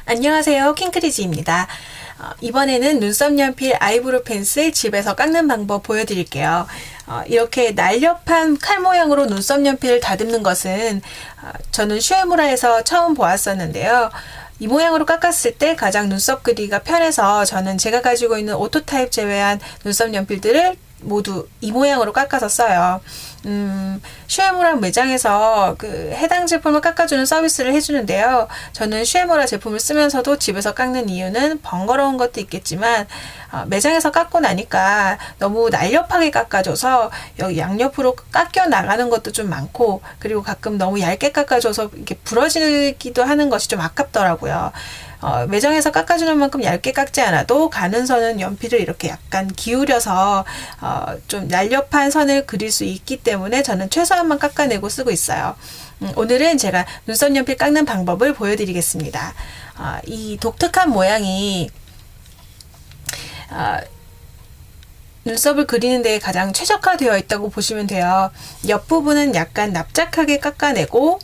안녕하세요, 킹크리지입니다. 이번에는 눈썹 연필 아이브로우 펜슬 집에서 깎는 방법 보여드릴게요. 이렇게 날렵한 칼 모양으로 눈썹 연필을 다듬는 것은 저는 슈에무라에서 처음 보았었는데요. 이 모양으로 깎았을 때 가장 눈썹 그리기가 편해서 저는 제가 가지고 있는 오토 타입 제외한 눈썹 연필들을 모두 이 모양으로 깎아서 써요. 슈에무라 매장에서 그 해당 제품을 깎아주는 서비스를 해주는데요. 저는 슈에무라 제품을 쓰면서도 집에서 깎는 이유는 번거로운 것도 있겠지만 매장에서 깎고 나니까 너무 날렵하게 깎아줘서 여기 양옆으로 깎여 나가는 것도 좀 많고, 그리고 가끔 너무 얇게 깎아줘서 이렇게 부러지기도 하는 것이 좀 아깝더라고요. 매장에서 깎아주는 만큼 얇게 깎지 않아도 가는 선은 연필을 이렇게 약간 기울여서 좀 날렵한 선을 그릴 수 있기 때문에 저는 최소한만 깎아내고 쓰고 있어요. 오늘은 제가 눈썹 연필 깎는 방법을 보여드리겠습니다. 이 독특한 모양이 눈썹을 그리는 데 가장 최적화되어 있다고 보시면 돼요. 옆부분은 약간 납작하게 깎아내고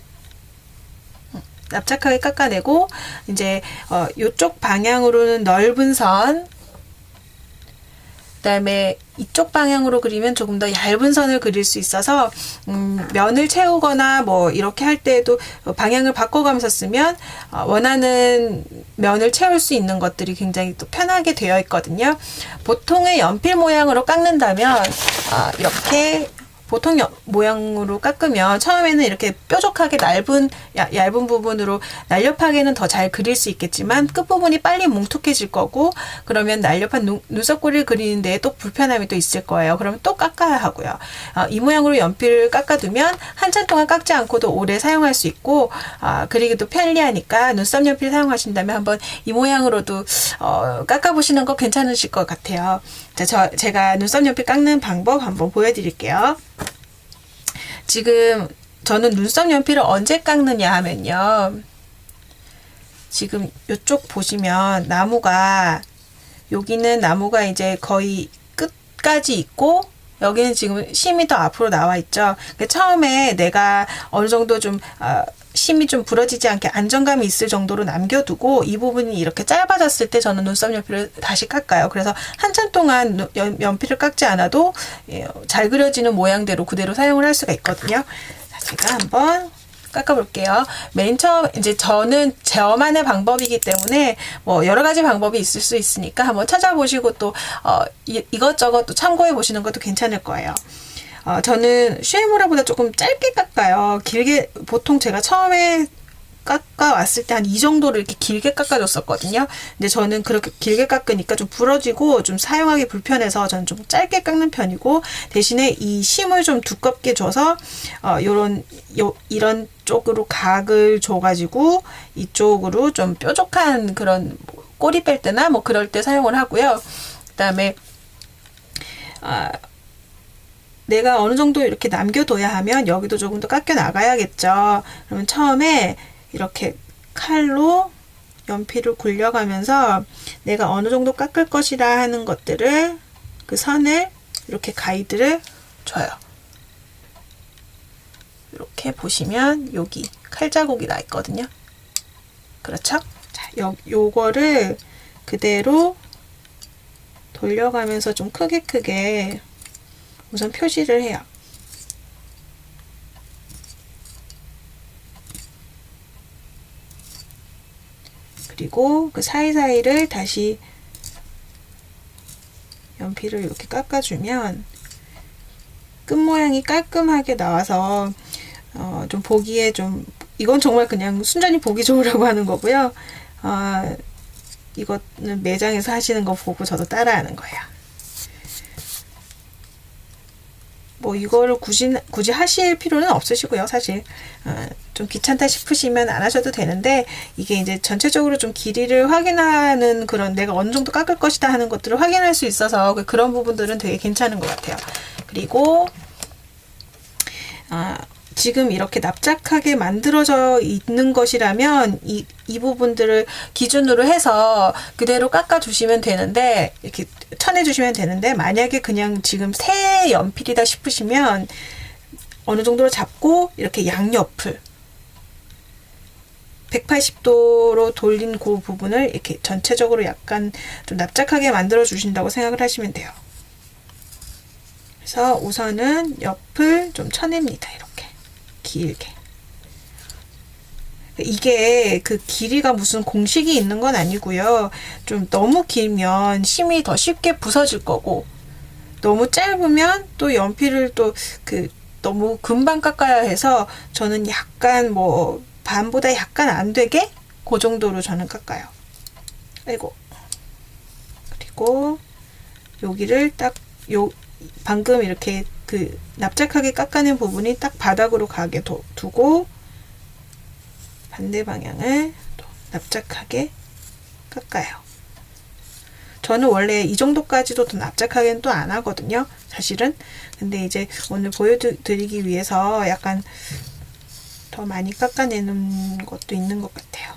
이제 이쪽 방향으로는 넓은 선, 그다음에 이쪽 방향으로 그리면 조금 더 얇은 선을 그릴 수 있어서 면을 채우거나 뭐 이렇게 할 때에도 방향을 바꿔가면서 쓰면 원하는 면을 채울 수 있는 것들이 굉장히 또 편하게 되어 있거든요. 보통의 연필 모양으로 깎는다면 이렇게 보통 모양으로 깎으면 처음에는 이렇게 뾰족하게 얇은 부분으로 날렵하게는 더 잘 그릴 수 있겠지만 끝부분이 빨리 뭉툭해질 거고, 그러면 날렵한 눈썹꼬리를 그리는 데에 또 불편함이 또 있을 거예요. 그러면 또 깎아야 하고요. 이 모양으로 연필을 깎아두면 한참 동안 깎지 않고도 오래 사용할 수 있고 그리기도 편리하니까 눈썹 연필 사용하신다면 한번 이 모양으로도 깎아보시는 거 괜찮으실 것 같아요. 자, 제가 눈썹 연필 깎는 방법 한번 보여드릴게요. 지금 저는 눈썹 연필을 언제 깎느냐 하면요. 지금 이쪽 보시면 여기는 나무가 이제 거의 끝까지 있고, 여기는 지금 심이 더 앞으로 나와 있죠. 처음에 내가 어느 정도 좀 심이 좀 부러지지 않게 안정감이 있을 정도로 남겨두고 이 부분이 이렇게 짧아졌을 때 저는 눈썹 연필을 다시 깎아요. 그래서 한참 동안 연필을 깎지 않아도 잘 그려지는 모양대로 그대로 사용을 할 수가 있거든요. 제가 한번 깎아볼게요. 맨 처음 이제 저는 저만의 방법이기 때문에 뭐 여러 가지 방법이 있을 수 있으니까 한번 찾아보시고 또 이것저것 또 참고해 보시는 것도 괜찮을 거예요. 저는 슈에무라보다 조금 짧게 깎아요. 길게, 보통 제가 처음에 깎아왔을 때 한 이 정도를 이렇게 길게 깎아줬었거든요. 근데 저는 그렇게 길게 깎으니까 좀 부러지고 좀 사용하기 불편해서 저는 좀 짧게 깎는 편이고, 대신에 이 심을 좀 두껍게 줘서 이런 쪽으로 각을 줘가지고 이쪽으로 좀 뾰족한 그런 꼬리 뺄 때나 뭐 그럴 때 사용을 하고요. 그 다음에 내가 어느 정도 이렇게 남겨둬야 하면 여기도 조금 더 깎여 나가야겠죠. 그러면 처음에 이렇게 칼로 연필을 굴려가면서 내가 어느 정도 깎을 것이라 하는 것들을, 그 선을 이렇게 가이드를 줘요. 이렇게 보시면 여기 칼 자국이 나 있거든요. 그렇죠? 자, 요거를 그대로 돌려가면서 좀 크게 우선 표시를 해요. 그리고 그 사이사이를 다시 연필을 이렇게 깎아주면 끝 모양이 깔끔하게 나와서 좀 보기에 좀, 이건 정말 그냥 순전히 보기 좋으라고 하는 거고요. 이거는 매장에서 하시는 거 보고 저도 따라하는 거예요. 뭐 이거를 굳이 하실 필요는 없으시고요. 사실 좀 귀찮다 싶으시면 안 하셔도 되는데, 이게 이제 전체적으로 좀 길이를 확인하는 그런, 내가 어느 정도 깎을 것이다 하는 것들을 확인할 수 있어서 그런 부분들은 되게 괜찮은 것 같아요. 그리고 지금 이렇게 납작하게 만들어져 있는 것이라면 이 부분들을 기준으로 해서 그대로 깎아 주시면 되는데, 이렇게 쳐내 주시면 되는데, 만약에 그냥 지금 새 연필이다 싶으시면 어느 정도로 잡고 이렇게 양옆을 180도로 돌린 그 부분을 이렇게 전체적으로 약간 좀 납작하게 만들어 주신다고 생각을 하시면 돼요. 그래서 우선은 옆을 좀 쳐냅니다. 이렇게 길게. 이게 그 길이가 무슨 공식이 있는 건 아니고요. 좀 너무 길면 심이 더 쉽게 부서질 거고, 너무 짧으면 또 연필을 또 너무 금방 깎아야 해서 저는 약간 뭐 반보다 약간 안 되게 그 정도로 저는 깎아요. 아이고. 그리고 여기를 딱 방금 이렇게 납작하게 깎아낸 부분이 딱 바닥으로 가게 두고 반대 방향을 또 납작하게 깎아요. 저는 원래 이 정도까지도 더 납작하게는 또 안 하거든요. 사실은. 근데 이제 오늘 보여드리기 위해서 약간 더 많이 깎아내는 것도 있는 것 같아요.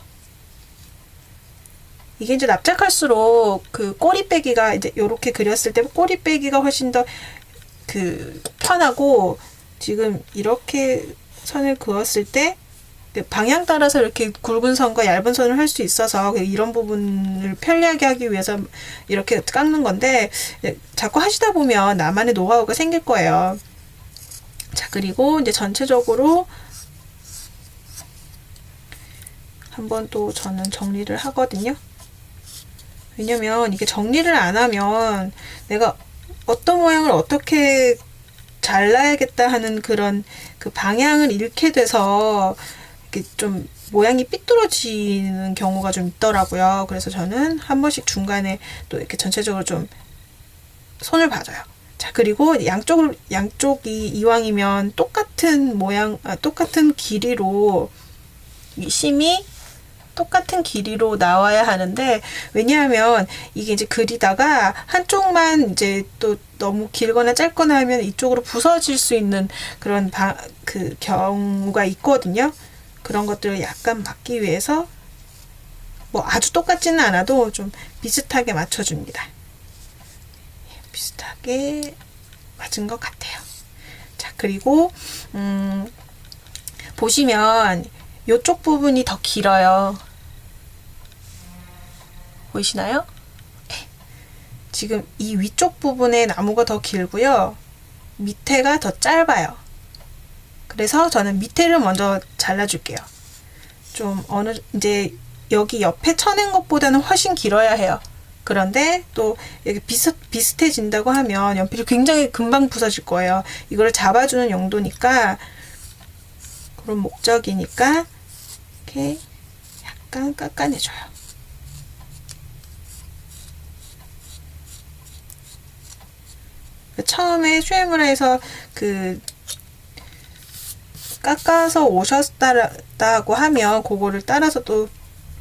이게 이제 납작할수록 꼬리 빼기가 이제 요렇게 그렸을 때 꼬리 빼기가 훨씬 더 편하고, 지금 이렇게 선을 그었을 때 방향 따라서 이렇게 굵은 선과 얇은 선을 할 수 있어서 이런 부분을 편리하게 하기 위해서 이렇게 깎는 건데, 자꾸 하시다 보면 나만의 노하우가 생길 거예요. 자, 그리고 이제 전체적으로 한번 또 저는 정리를 하거든요. 왜냐면 이게 정리를 안 하면 내가 어떤 모양을 어떻게 잘라야겠다 하는 그런 방향을 잃게 돼서 이렇게 좀 모양이 삐뚤어지는 경우가 좀 있더라고요. 그래서 저는 한 번씩 중간에 또 이렇게 전체적으로 좀 손을 봐줘요. 자, 그리고 양쪽이 이왕이면 똑같은 모양, 똑같은 길이로 이 심이 똑같은 길이로 나와야 하는데, 왜냐하면 이게 이제 그리다가 한쪽만 이제 또 너무 길거나 짧거나 하면 이쪽으로 부서질 수 있는 그런 경우가 있거든요. 그런 것들을 약간 막기 위해서 뭐 아주 똑같지는 않아도 좀 비슷하게 맞춰줍니다. 비슷하게 맞은 것 같아요. 자, 그리고 보시면 이쪽 부분이 더 길어요. 보이시나요? 지금 이 위쪽 부분의 나무가 더 길고요. 밑에가 더 짧아요. 그래서 저는 밑에를 먼저 잘라줄게요. 좀 이제 여기 옆에 쳐낸 것보다는 훨씬 길어야 해요. 그런데 또 여기 비슷해진다고 하면 연필이 굉장히 금방 부서질 거예요. 이거를 잡아주는 용도니까, 그런 목적이니까 이렇게 약간 깎아내줘요. 처음에 슈에무라에서 깎아서 오셨다고 하면 그거를 따라서 또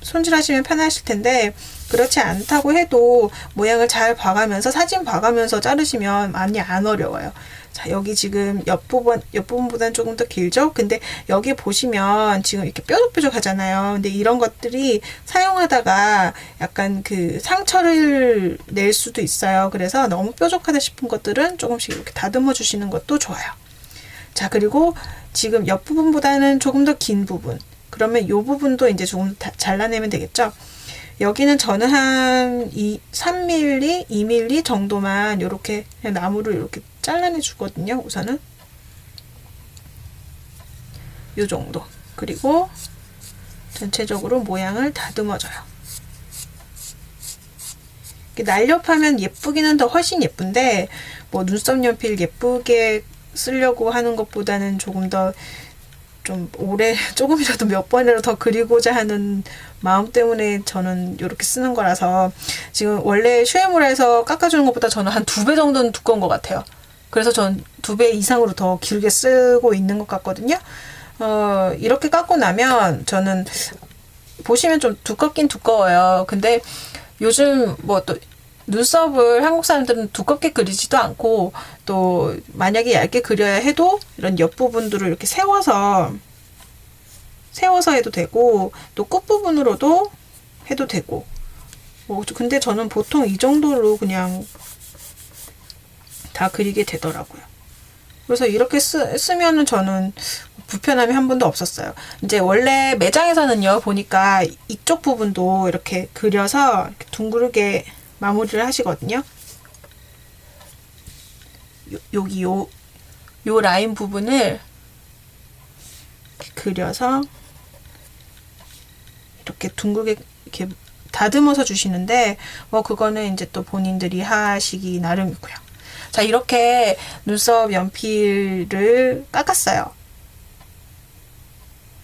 손질하시면 편하실 텐데, 그렇지 않다고 해도 모양을 잘 봐가면서 사진 봐가면서 자르시면 많이 안 어려워요. 자, 여기 지금 옆부분보다는 조금 더 길죠? 근데 여기 보시면 지금 이렇게 뾰족뾰족 하잖아요. 근데 이런 것들이 사용하다가 약간 상처를 낼 수도 있어요. 그래서 너무 뾰족하다 싶은 것들은 조금씩 이렇게 다듬어 주시는 것도 좋아요. 자, 그리고 지금 옆부분보다는 조금 더 긴 부분. 그러면 이 부분도 이제 조금 잘라내면 되겠죠? 여기는 저는 한 3mm, 2mm 정도만 이렇게 그냥 나무를 이렇게 잘라내 주거든요. 우선은 이 정도. 그리고 전체적으로 모양을 다듬어줘요. 날렵하면 예쁘기는 더 훨씬 예쁜데, 뭐 눈썹 연필 예쁘게 쓰려고 하는 것보다는 조금 더 좀 오래, 조금이라도 몇 번이라도 더 그리고자 하는 마음 때문에 저는 이렇게 쓰는 거라서, 지금 원래 슈에무라에서 깎아주는 것보다 저는 한 2배 정도는 두꺼운 것 같아요. 그래서 전 2배 이상으로 더 길게 쓰고 있는 것 같거든요. 이렇게 깎고 나면 저는 보시면 좀 두껍긴 두꺼워요. 근데 요즘 뭐 또 눈썹을 한국 사람들은 두껍게 그리지도 않고, 또 만약에 얇게 그려야 해도 이런 옆부분들을 이렇게 세워서 해도 되고, 또 끝부분으로도 해도 되고, 근데 저는 보통 이 정도로 그냥 다 그리게 되더라고요. 그래서 이렇게 쓰면은 저는 불편함이 한 번도 없었어요. 이제 원래 매장에서는요, 보니까 이쪽 부분도 이렇게 그려서 이렇게 둥그르게 마무리를 하시거든요. 여기 요 라인 부분을 이렇게 그려서 이렇게 둥글게 이렇게 다듬어서 주시는데, 뭐 그거는 이제 또 본인들이 하시기 나름이고요. 자, 이렇게 눈썹 연필을 깎았어요.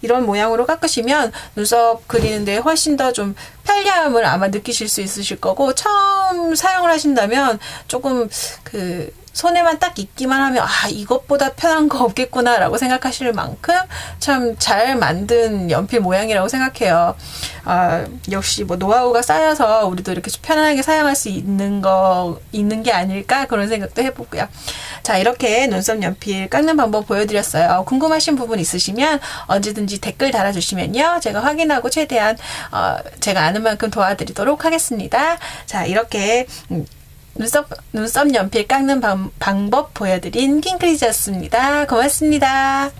이런 모양으로 깎으시면 눈썹 그리는데 훨씬 더 좀 편리함을 아마 느끼실 수 있으실 거고, 처음 사용을 하신다면 조금 손에만 딱 있기만 하면 이것보다 편한 거 없겠구나 라고 생각하실 만큼 참 잘 만든 연필 모양이라고 생각해요. 역시 뭐 노하우가 쌓여서 우리도 이렇게 편안하게 사용할 수 있는 게 아닐까, 그런 생각도 해보고요. 자, 이렇게 눈썹 연필 깎는 방법 보여드렸어요. 궁금하신 부분 있으시면 언제든지 댓글 달아주시면요, 제가 확인하고 최대한 제가 아는 만큼 도와드리도록 하겠습니다. 자, 이렇게 눈썹 연필 깎는 방법 보여드린 킹크리즈였습니다. 고맙습니다.